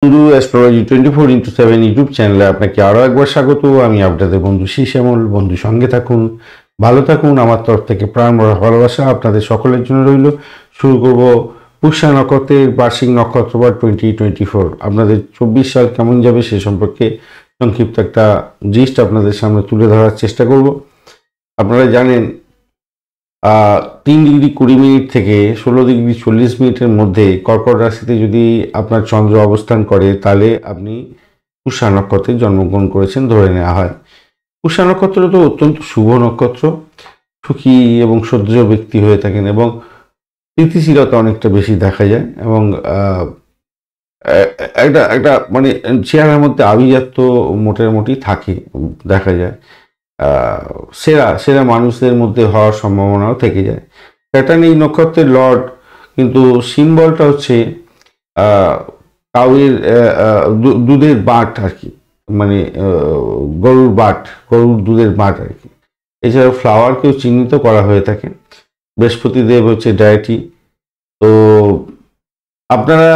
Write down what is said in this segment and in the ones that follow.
বন্ধু astrology 24x7 YouTube চ্যানেলে আপনাকে আরও একবার স্বাগত। আমি আপনাদের বন্ধু শ্যামল। বন্ধু সঙ্গে থাকুন, ভালো থাকুন। আমার তরফ থেকে প্রাণ ভরা ভালোবাসা আপনাদের সকলের জন্য রইল। শুরু করব পুষ্যা নক্ষত্রের বার্ষিক নক্ষত্রবার 2024। আপনাদের 24 সাল কেমন যাবে সে সম্পর্কে সংক্ষিপ্ত একটা জিস্ট আপনাদের সামনে তুলে ধরার চেষ্টা করব। আপনারা জানেন 3°20' থেকে 16°40' মধ্যে কর্কট রাশিতে যদি আপনার চন্দ্র অবস্থান করে তাহলে আপনি পুষ্যা নক্ষত্রে জন্মগ্রহণ করেছেন ধরে নেওয়া হয়। পুষ্যা নক্ষত্র তো অত্যন্ত শুভ নক্ষত্র। সুখী এবং সহ্য ব্যক্তি হয়ে থাকেন এবং স্থিতিশীলতা অনেকটা বেশি দেখা যায় এবং একটা একটা মানে চেহারার মধ্যে আভিজাত্য মোটামুটি থাকে, দেখা যায়। সেরা সেরা মানুষদের মধ্যে হওয়ার সম্ভাবনাও থেকে যায়। স্যাটার্ন এই নক্ষত্রের লর্ড, কিন্তু সিম্বলটা হচ্ছে কাউয়ের দুধের বাট আর কি, মানে গরুর বাট, গরুর দুধের বাট আর কি। এছাড়াও ফ্লাওয়ারকেও চিহ্নিত করা হয়ে থাকে। বৃহস্পতি দেব হচ্ছে ডায়েটি। তো আপনারা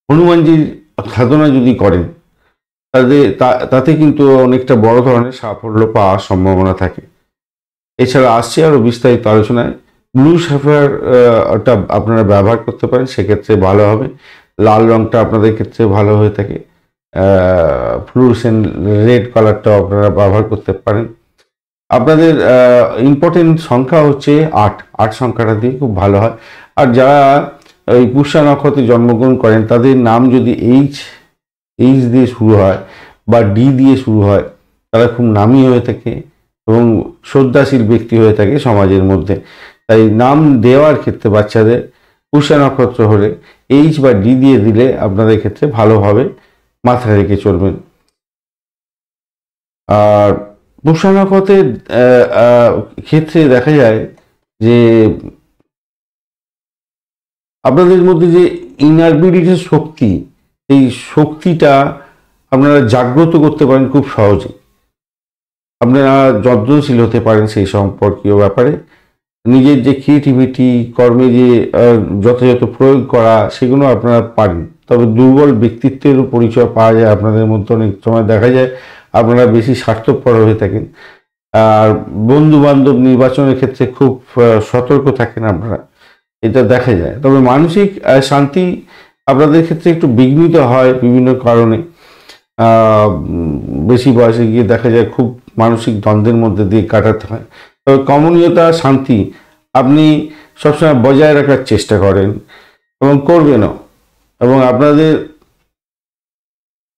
হনুমানজির সাধনা যদি করেন তাতে কিন্তু অনেকটা বড় ধরনের সাফল্য পাওয়ার সম্ভাবনা থাকে। এছাড়া আসছে আরও বিস্তারিত আলোচনায়। ব্লু সাফায়ারটা আপনারা ব্যবহার করতে পারেন, সেক্ষেত্রে ভালো হবে। লাল রঙটা আপনাদের ক্ষেত্রে ভালো হয়ে থাকে। ফ্লুরোসেন্ট রেড কালারটাও আপনারা ব্যবহার করতে পারেন। আপনাদের ইম্পর্টেন্ট সংখ্যা হচ্ছে 8 সংখ্যাটা দিয়ে খুব ভালো হয়। আর যারা এই পুষ্যা নক্ষত্রে জন্মগ্রহণ করেন তাদের নাম যদি এইচ দিয়ে শুরু হয় বা ডি দিয়ে শুরু হয়, তারা খুব নামী হয়ে থাকে এবং শ্রদ্ধাশীল ব্যক্তি হয়ে থাকে সমাজের মধ্যে। তাই নাম দেওয়ার ক্ষেত্রে বাচ্চাদের পুষ্যা নক্ষত্র হলে এইচ বা ডি দিয়ে দিলে আপনাদের ক্ষেত্রে ভালোভাবে মাথায় রেখে চলবেন। আর পুষ্যা নক্ষত্রের ক্ষেত্রে দেখা যায় যে আপনাদের মধ্যে যে ইনার বিলিটির শক্তি, এই শক্তিটা আপনারা জাগ্রত করতে পারেন খুব সহজে। আপনারা যত্নশীল হতে পারেন সেই সম্পর্কীয় ব্যাপারে। নিজের যে ক্রিয়েটিভিটি, কর্মে যে যথাযথ প্রয়োগ করা, সেগুলো আপনারা পারেন। তবে দুর্বল ব্যক্তিত্বেরও পরিচয় পাওয়া যায় আপনাদের মধ্যে। অনেক সময় দেখা যায় আপনারা বেশি স্বার্থপর হয়ে থাকেন। আর বন্ধু বান্ধব নির্বাচনের ক্ষেত্রে খুব সতর্ক থাকেন আপনারা, এটা দেখা যায়। তবে মানসিক শান্তি আপনাদের ক্ষেত্রে একটু বিঘ্নিত হয় বিভিন্ন কারণে। বেশি বয়সে গিয়ে দেখা যায় খুব মানসিক দ্বন্দ্বের মধ্যে দিয়ে কাটাতে হয়। তবে কমনীয়তা, শান্তি আপনি সবসময় বজায় রাখার চেষ্টা করেন এবং করবেনও। এবং আপনাদের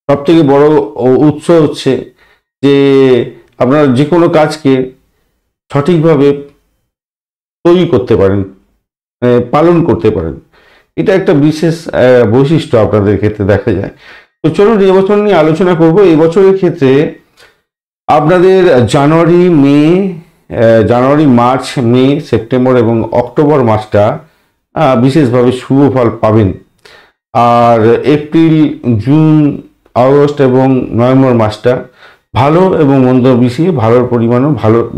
সবথেকে বড় উৎস হচ্ছে যে আপনারা যে কোনো কাজকে সঠিকভাবে তৈরি করতে পারেন, পালন করতে পারেন। এটা একটা বিশেষ বৈশিষ্ট্য আপনাদের ক্ষেত্রে দেখা যায়। তো চলুন এবছর নিয়ে আলোচনা করব। এই বছরের ক্ষেত্রে আপনাদের জানুয়ারি, মার্চ, মে, সেপ্টেম্বর এবং অক্টোবর মাসটা বিশেষভাবে শুভ ফল পাবেন। আর এপ্রিল, জুন, আগস্ট এবং নভেম্বর মাসটা ভালো এবং মন্দ মিশিয়ে ভালোর পরিমাণও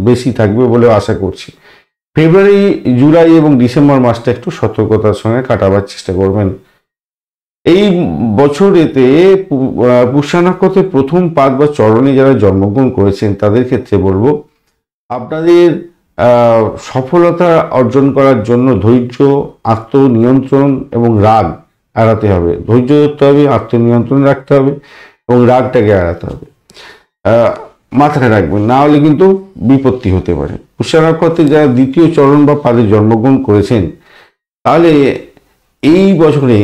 বেশি থাকবে বলে আশা করছি। ফেব্রুয়ারি, জুলাই এবং ডিসেম্বর মাসটা একটু সতর্কতার সঙ্গে কাটাবার চেষ্টা করবেন। এই বছরেতে পুষ্যা নক্ষত্রের প্রথম পাদ বা চরণে যারা জন্মগ্রহণ করেছেন তাদের ক্ষেত্রে বলবো, আপনাদের সফলতা অর্জন করার জন্য ধৈর্য, আত্মনিয়ন্ত্রণ এবং রাগ এড়াতে হবে। ধৈর্য ধরতে হবে, আত্মনিয়ন্ত্রণ রাখতে হবে এবং রাগটাকে এড়াতে হবে। মাথায় রাখবেন, না হলে কিন্তু বিপত্তি হতে পারে। পুষ্যা নক্ষত্রে যারা দ্বিতীয় চরণ বা পাদে জন্মগ্রহণ করেছেন তাহলে এই বছরে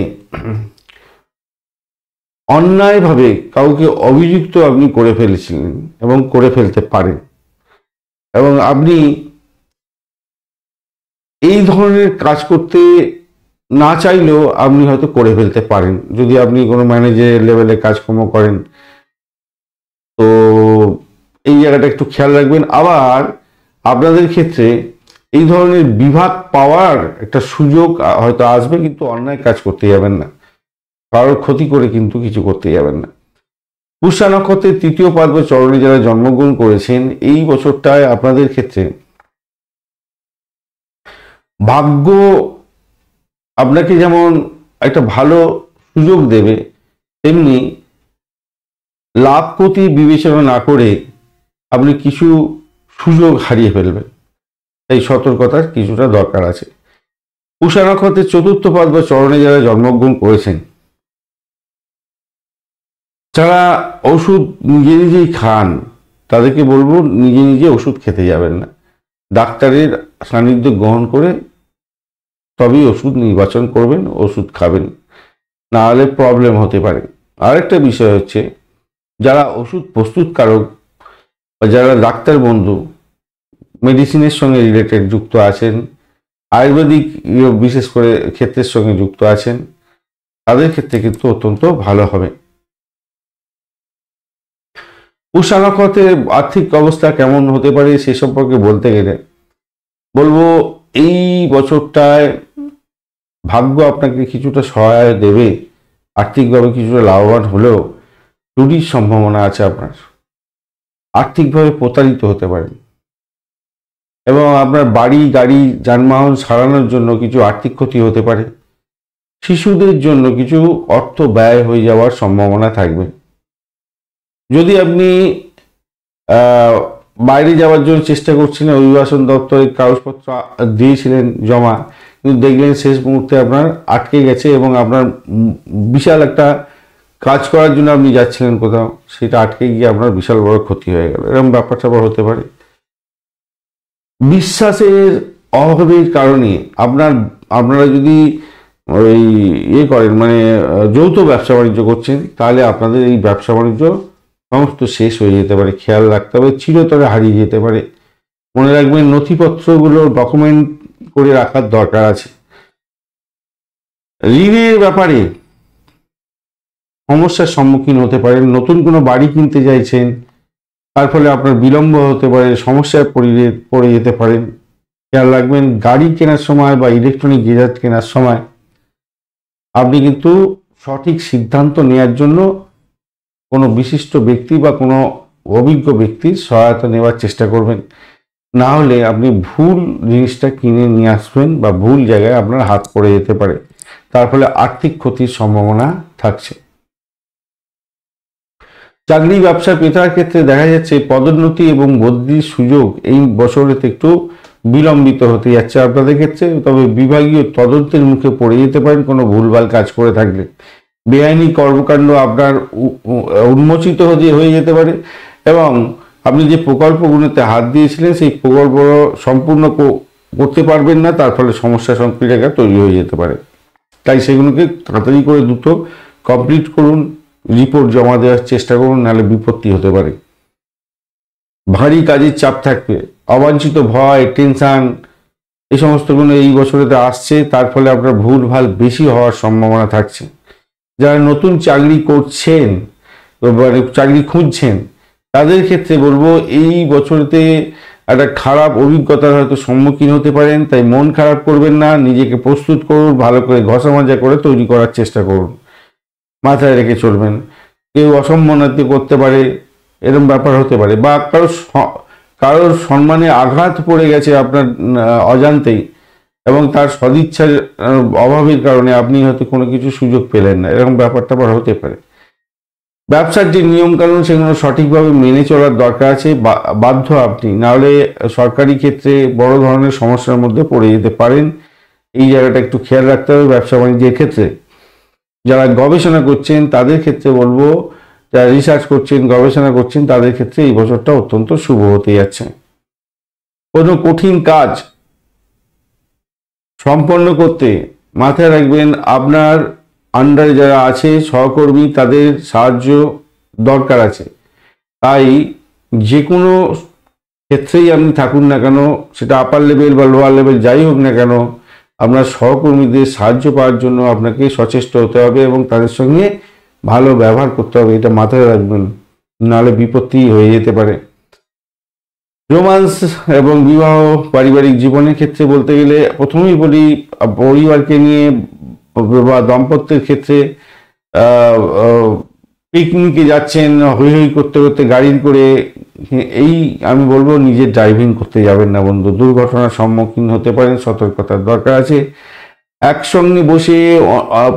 অন্যায়ভাবে কাউকে অভিযুক্ত আপনি করে ফেলেছিলেন এবং করে ফেলতে পারেন, এবং আপনি এই ধরনের কাজ করতে না চাইলেও আপনি হয়তো করে ফেলতে পারেন যদি আপনি কোনো ম্যানেজার লেভেলে কাজকর্ম করেন। তো এই জায়গাটা একটু খেয়াল রাখবেন। আবার আপনাদের ক্ষেত্রে এই ধরনের বিভাগ পাওয়ার একটা সুযোগ হয়তো আসবে, কিন্তু অন্যায় কাজ করতে যাবেন না, কারোর ক্ষতি করে কিন্তু কিছু করতে যাবেন না। পুষ্যা নক্ষত্রের তৃতীয় পাদ বা চরণে যারা জন্মগ্রহণ করেছেন এই বছরটায় আপনাদের ক্ষেত্রে ভাগ্য আপনাকে যেমন একটা ভালো সুযোগ দেবে, তেমনি লাভ ক্ষতি বিবেচনা না করে আপনি কিছু সুযোগ হারিয়ে ফেলবেন। এই সতর্কতার কিছুটা দরকার আছে। পুষা নক্ষত্রের চতুর্থ পদ বা চরণে যারা জন্মগ্রহণ করেছেন, যারা ওষুধ নিজে নিজেই খান, তাদেরকে বলবো নিজে নিজে ওষুধ খেতে যাবেন না, ডাক্তারের সান্নিধ্য গ্রহণ করে তবেই ওষুধ নির্বাচন করবেন, ওষুধ খাবেন, না হলে প্রবলেম হতে পারে। আরেকটা বিষয় হচ্ছে, যারা ওষুধ প্রস্তুতকারক বা যারা ডাক্তার বন্ধু, মেডিসিনের সঙ্গে রিলেটেড যুক্ত আছেন, আয়ুর্বেদিক বিশেষ করে ক্ষেত্রের সঙ্গে যুক্ত আছেন, তাদের ক্ষেত্রে কিন্তু অত্যন্ত ভালো হবে। পুষা নক্ষত্রের আর্থিক অবস্থা কেমন হতে পারে সে সম্পর্কে বলতে গেলে বলবো, এই বছরটায় ভাগ্য আপনাকে কিছুটা সহায় দেবে, আর্থিকভাবে কিছুটা লাভবান হলেও চুরির সম্ভাবনা আছে, আপনার আর্থিকভাবে প্রতারিত হতে পারেন এবং আপনার বাড়ি গাড়ি যানবাহন সারানোর জন্য কিছু আর্থিক ক্ষতি হতে পারে। শিশুদের জন্য কিছু অর্থ ব্যয় হয়ে যাওয়ার সম্ভাবনা থাকবে। যদি আপনি বাইরে যাওয়ার জন্য চেষ্টা করছিলেন, অভিবাসন দপ্তরে কাগজপত্র দিয়েছিলেন জমা, কিন্তু দেখলেন শেষ মুহূর্তে আপনার আটকে গেছে এবং আপনার বিশাল একটা কাজ করার জন্য আপনি যাচ্ছিলেন কোথাও, সেটা আটকে গিয়ে আপনার বিশাল বড় ক্ষতি হয়ে গেল, এরকম ব্যাপারটা হতে পারে। বিশ্বাসের অভাবের কারণে আপনারা যদি ওই করেন, মানে যৌথ ব্যবসা বাণিজ্য করছেন, তাহলে আপনাদের এই ব্যবসা বাণিজ্য সমস্ত শেষ হয়ে যেতে পারে। খেয়াল রাখতে হবে, চিরতরে হারিয়ে যেতে পারে। মনে রাখবেন, নথিপত্রগুলো ডকুমেন্ট করে রাখার দরকার আছে। ঋণের ব্যাপারে সমস্যার সম্মুখীন হতে পারেন। নতুন কোনো বাড়ি কিনতে চাইছেন, তার ফলে আপনার বিলম্ব হতে পারে, সমস্যায় পড়ে যেতে পারেন। খেয়াল রাখবেন, গাড়ি কেনার সময় বা ইলেকট্রনিক গেজেট কেনার সময় আপনি কিন্তু সঠিক সিদ্ধান্ত নেওয়ার জন্য কোনো বিশিষ্ট ব্যক্তি বা কোনো অভিজ্ঞ ব্যক্তির সহায়তা নেওয়ার চেষ্টা করবেন, না হলে আপনি ভুল জিনিসটা কিনে নিয়ে আসবেন বা ভুল জায়গায় আপনার হাত পড়ে যেতে পারে, তার ফলে আর্থিক ক্ষতির সম্ভাবনা থাকছে। চাকরি ব্যবসা পেতার ক্ষেত্রে দেখা যাচ্ছে পদোন্নতি এবং বদলির সুযোগ এই বছরেতে একটু বিলম্বিত হতে যাচ্ছে আপনাদের ক্ষেত্রে। তবে বিভাগীয় তদন্তের মুখে পড়ে যেতে পারেন কোনো ভুলভাল কাজ করে থাকলে। বেআইনি কর্মকাণ্ড আপনার উন্মোচিত হয়ে যেতে পারে এবং আপনি যে প্রকল্পগুলোতে হাত দিয়েছিলেন সেই প্রকল্প সম্পূর্ণ করতে পারবেন না, তার ফলে সমস্যা সংক্রান্ত তৈরি হয়ে যেতে পারে। তাই সেগুলোকে তাড়াতাড়ি করে দ্রুত কমপ্লিট করুন, রিপোর্ট জমা দেওয়ার চেষ্টা করুন, নাহলে বিপত্তি হতে পারে। ভারী কাজের চাপ থাকবে, অবাঞ্ছিত ভয়, টেনশন, এই সমস্তগুলো এই বছরেতে আসছে, তার ফলে আপনার ভুলভাল বেশি হওয়ার সম্ভাবনা থাকছে। যারা নতুন চাকরি করছেন, চাকরি খুঁজছেন, তাদের ক্ষেত্রে বলবো এই বছরতে একটা খারাপ অভিজ্ঞতার হয়তো সম্মুখীন হতে পারেন। তাই মন খারাপ করবেন না, নিজেকে প্রস্তুত করুন, ভালো করে ঘষা মাজা করে তৈরি করার চেষ্টা করুন, মাথায় রেখে চলবেন। কেউ অসম্মানিত করতে পারে, এরকম ব্যাপার হতে পারে, বা কারোর সম্মানে আঘাত পড়ে গেছে আপনার অজান্তেই এবং তার সদিচ্ছার অভাবের কারণে আপনি হয়তো কোনো কিছু সুযোগ পেলেন না, এরকম ব্যাপারটা হতে পারে। ব্যবসার যে নিয়মকানুন সেগুলো সঠিকভাবে মেনে চলার দরকার আছে, বাধ্য আপনি, নাহলে সরকারি ক্ষেত্রে বড় ধরনের সমস্যার মধ্যে পড়ে যেতে পারেন। এই জায়গাটা একটু খেয়াল রাখতে হবে। ব্যবসা বাণিজ্যের ক্ষেত্রে যারা গবেষণা করছেন তাদের ক্ষেত্রে বলবো, যারা রিসার্চ করছেন, গবেষণা করছেন, তাদের ক্ষেত্রে এই বছরটা অত্যন্ত শুভ হতে যাচ্ছে। কোনো কঠিন কাজ সম্পন্ন করতে মাথায় রাখবেন, আপনার আন্ডারে যারা আছে সহকর্মী, তাদের সাহায্য দরকার আছে। তাই যে কোনো ক্ষেত্রেই আপনি থাকুন না কেন, সেটা আপার লেভেল বা লোয়ার লেভেল যাই হোক না কেন, আপনার সহকর্মীদের সাহায্য পাওয়ার জন্য আপনাকে সচেষ্ট হতে হবে এবং তাদের সঙ্গে ভালো ব্যবহার করতে হবে, এটা মাথায় রাখবেন, নাহলে বিপত্তি হয়ে যেতে পারে। রোমান্স এবং বিবাহ পারিবারিক জীবনের ক্ষেত্রে বলতে গেলে প্রথমেই বলি, পরিবারকে নিয়ে বা দাম্পত্যের ক্ষেত্রে পিকনিকে যাচ্ছেন, হই হই করতে করতে গাড়ি করে, এই আমি বলবো নিজের ড্রাইভিং করতে যাবেন না বন্ধু, দুর্ঘটনার সম্মুখীন হতে পারেন, সতর্কতার দরকার আছে। একসঙ্গে বসে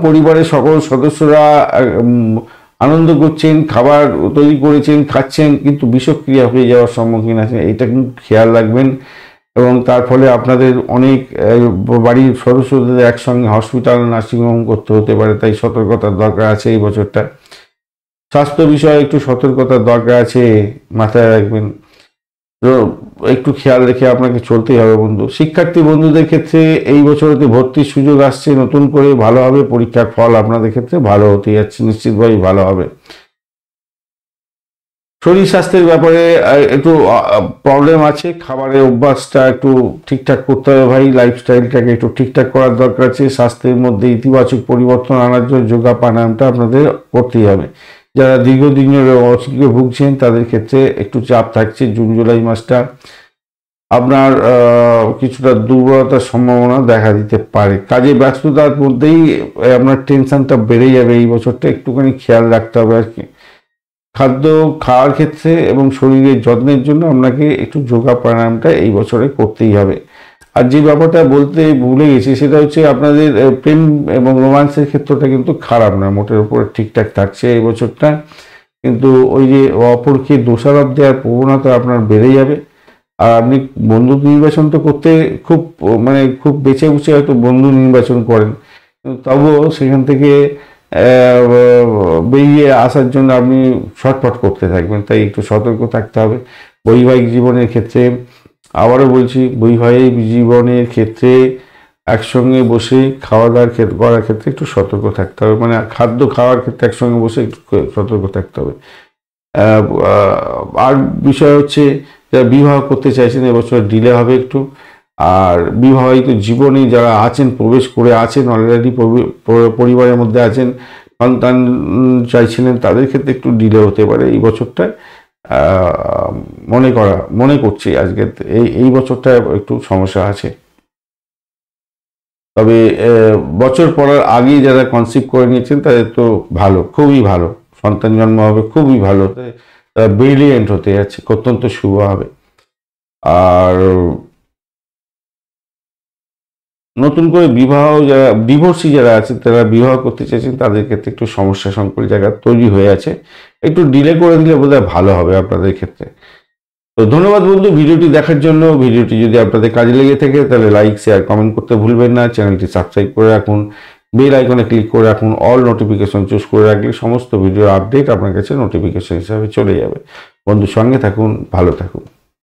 পরিবারের সকল সদস্যরা আনন্দ করছেন, খাবার তৈরি করেছেন, খাচ্ছেন, কিন্তু বিষক্রিয়া হয়ে যাওয়ার সম্মুখীন আছেন, এটা কিন্তু খেয়াল রাখবেন। এবং তার ফলে আপনাদের অনেক বাড়ির সদস্যদের একসঙ্গে হসপিটাল নার্সিংহোম করতে হতে পারে, তাই সতর্কতার দরকার আছে এই বছরটা। স্বাস্থ্য বিষয়ে একটু সতর্কতার দরকার আছে, মাথায় রাখবেন। তো একটু খেয়াল রেখে আপনাকে চলতেই হবে বন্ধু। শিক্ষার্থী বন্ধুদের ক্ষেত্রে এই বছরেতে ভর্তির সুযোগ আসছে নতুন করে, ভালো হবে। পরীক্ষার ফল আপনাদের ক্ষেত্রে ভালো হতে যাচ্ছে, নিশ্চিতভাবেই ভালো হবে। শরীর স্বাস্থ্যের ব্যাপারে একটু প্রবলেম আছে, খাবারের অভ্যাসটা একটু ঠিকঠাক করতে হবে ভাই, লাইফস্টাইলটাকে একটু ঠিকঠাক করার দরকার আছে। স্বাস্থ্যের মধ্যে ইতিবাচক পরিবর্তন আনার জন্য যোগা প্রাণায়ামটা আপনাদের করতেই হবে। যারা দীর্ঘদিনের অসুখে ভুগছেন তাদের ক্ষেত্রে একটু চাপ থাকছে জুন জুলাই মাসটা, আপনার কিছুটা দুর্বলতার সম্ভাবনা দেখা দিতে পারে। কাজে ব্যস্ততার মধ্যেই আপনার টেনশনটা বেড়ে যাবে এই বছরটা, একটুখানি খেয়াল রাখতে হবে আর কি। খাদ্য খাওয়ার ক্ষেত্রে এবং শরীরের যত্নের জন্য আপনাকে একটু যোগা প্রাণায়ামটা এই বছরে করতেই হবে। আর যে ব্যাপারটা বলতে ভুলে গেছি সেটা হচ্ছে আপনাদের প্রেম এবং রোমান্সের ক্ষেত্রটা কিন্তু খারাপ না, মোটের উপরে ঠিকঠাক থাকছে এই বছরটা। কিন্তু ওই যে অপরকে দোষারোপ দেওয়ার প্রবণতা আপনার বেড়ে যাবে। আর আপনি বন্ধু নির্বাচন তো করতে খুব খুব বেছে বুঝে হয়তো বন্ধু নির্বাচন করেন, তবুও সেখান থেকে বেরিয়ে আসার জন্য আপনি ছটফট করতে থাকবেন, তাই একটু সতর্ক থাকতে হবে। বৈবাহিক জীবনের ক্ষেত্রে আবারও বলছি, বৈবাহিক জীবনের ক্ষেত্রে একসঙ্গে বসে খাওয়া দাওয়ার করার ক্ষেত্রে একটু সতর্ক থাকতে হবে, খাদ্য খাওয়ার ক্ষেত্রে একসঙ্গে বসে একটু সতর্ক থাকতে হবে। আর বিষয় হচ্ছে যারা বিবাহ করতে চাইছেন এবছর ডিলে হবে একটু। আর বিবাহিত জীবনে যারা আছেন, প্রবেশ করে আছেন অলরেডি, পরিবারের মধ্যে আছেন, সন্তান চাইছিলেন, তাদের ক্ষেত্রে একটু ডিলে হতে পারে এই বছরটায়। মনে করছি আজকে এই বছরটা একটু সমস্যা আছে। তবে বছর পড়ার আগেই যারা কনসিভ করে নিয়েছেন তাদের তো ভালো, খুবই ভালো, সন্তান জন্ম হবে, খুবই ভালো, ব্রিলিয়েন্ট হতে যাচ্ছে, অত্যন্ত শুভ হবে। আর নতুন করে বিবাহ, যারা ডিভোর্সি যারা আছে তারা বিবাহ করতে চাইছেন তাদের ক্ষেত্রে একটু সমস্যা সংকুল জায়গা তৈরি হয়ে আছে, একটু ডিলে করে দিলে বোধহয় ভালো হবে আপনাদের ক্ষেত্রে। তো ধন্যবাদ বন্ধু ভিডিওটি দেখার জন্য। ভিডিওটি যদি আপনাদের কাজে লেগে থাকে তাহলে লাইক শেয়ার কমেন্ট করতে ভুলবেন না। চ্যানেলটি সাবস্ক্রাইব করে রাখুন, বেল আইকনে ক্লিক করে রাখুন, অল নোটিফিকেশন চুজ করে রাখলে সমস্ত ভিডিওর আপডেট আপনার কাছে নোটিফিকেশন হিসাবে চলে যাবে। বন্ধুর সঙ্গে থাকুন, ভালো থাকুন।